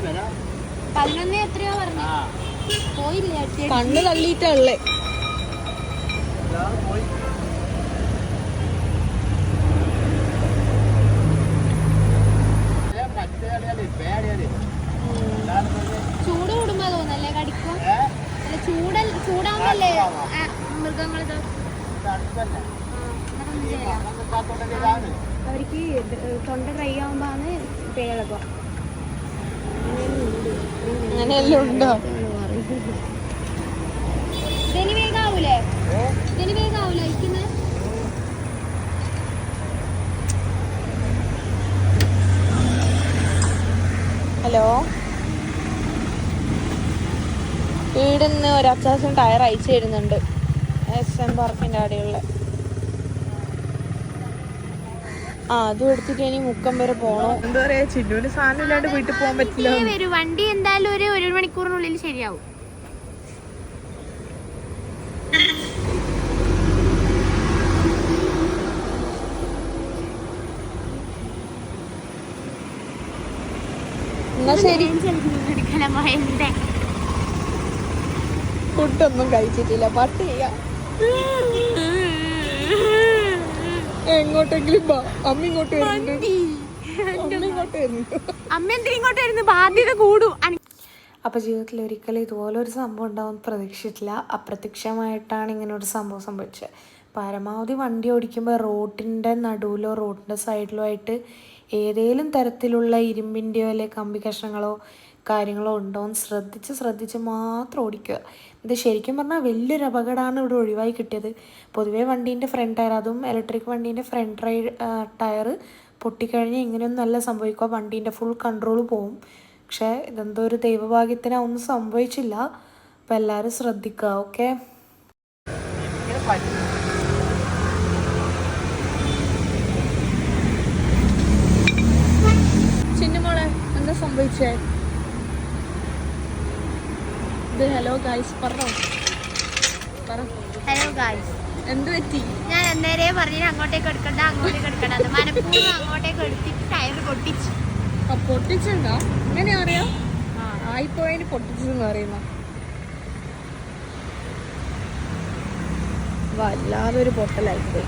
11 എത്രയോ പറഞ്ഞു പോയില്ല. കണ്ണ് തള്ളിയിട്ടുള്ളേ. ചൂട് കൂടുമ്പോ തോന്നല്ലേ കടിക്കും. ചൂടാകുമ്പല്ലേ മൃഗങ്ങളിത് അവർക്ക് തൊണ്ട ഡ്രൈ ആവുമ്പോഴാണ് പേളകുക. അങ്ങനെയെല്ലാം ഉണ്ടോ? ഇതിന് വേഗാവൂലേ? ഇതിന് വേഗാവൂലേ അയക്കുന്നത്? ഹലോ, വീടിന്ന് ഒരു അച്ചാച്ചൻ ടയർ അയച്ചു തരുന്നുണ്ട്. SM പാർക്കിന്റെ അവിടെയുള്ള അതും എടുത്തിട്ട് ഇനി മുക്കം വരെ പോണോ. എന്താ പറയാ, ചിന്നൂന് സാധനം ഇല്ലാണ്ട് വീട്ടിൽ പോകാൻ പറ്റില്ല. വണ്ടി എന്തായാലും ഒരു മണിക്കൂറിനുള്ളിൽ ശരിയാവും. എന്നാ ശരി. ഫുഡൊന്നും കഴിച്ചിട്ടില്ല, പട്ടിയ. എങ്ങോട്ടെങ്കിലും അമ്മ ഇങ്ങോട്ട് വരുന്നുണ്ട്. അമ്മ എന്തിനിങ്ങോട്ട് വരുന്നു? ബാധ്യത കൂടും. അപ്പോൾ ജീവിതത്തിൽ ഒരിക്കലും ഇതുപോലെ ഒരു സംഭവം ഉണ്ടാവും പ്രതീക്ഷിച്ചിട്ടില്ല. അപ്രത്യക്ഷമായിട്ടാണ് ഇങ്ങനെ ഒരു സംഭവം സംഭവിച്ചത്. പരമാവധി വണ്ടി ഓടിക്കുമ്പോൾ റോഡിൻ്റെ നടുവിലോ റോഡിൻ്റെ സൈഡിലോ ആയിട്ട് ഏതെങ്കിലും തരത്തിലുള്ള ഇരുമ്പിൻ്റെയോ അല്ലെങ്കിൽ കമ്പി കഷ്ണങ്ങളോ കാര്യങ്ങളോ ഉണ്ടോ എന്ന് ശ്രദ്ധിച്ച് മാത്രം ഓടിക്കുക. ഇത് ശരിക്കും പറഞ്ഞാൽ വലിയൊരു അപകടമാണ് ഇവിടെ ഒഴിവായി കിട്ടിയത്. പൊതുവേ വണ്ടീൻ്റെ ഫ്രണ്ട് ടയർ, അതും ഇലക്ട്രിക് വണ്ടീൻ്റെ ഫ്രണ്ട് ടയർ പൊട്ടിക്കഴിഞ്ഞാൽ ഇങ്ങനെയൊന്നും നല്ല സംഭവിക്കുക. വണ്ടീൻ്റെ ഫുൾ കൺട്രോൾ പോവും. പക്ഷേ ഇതെന്തോ ഒരു ദൈവഭാഗ്യത്തിന് ഒന്നും സംഭവിച്ചില്ല. അപ്പം എല്ലാവരും ശ്രദ്ധിക്കുക. ഓക്കെ, ചിന്നുമോളെ എന്താ സംഭവിച്ചേ? ഇത് ഹലോ ഗായ്സ് പറഞ്ഞോ, പറ. ഹലോ ഗായ്സ്, എന്ത് പറ്റി? ഞാൻ അന്നേരേ പറഞ്ഞു അങ്ങോട്ടേക്ക് എടുക്കണ്ട മനപ്പൂർവ്വം അങ്ങോട്ടേക്ക് എടുത്തിട്ട് ടയർ പൊട്ടിച്ചു. പൊട്ടിച്ചുണ്ടോ? അങ്ങനെ അറിയാം. ആയിപ്പോയതിന് പൊട്ടിച്ചെന്ന് പറയുന്ന വല്ലാതൊരു പൊട്ടലായിപ്പോയി.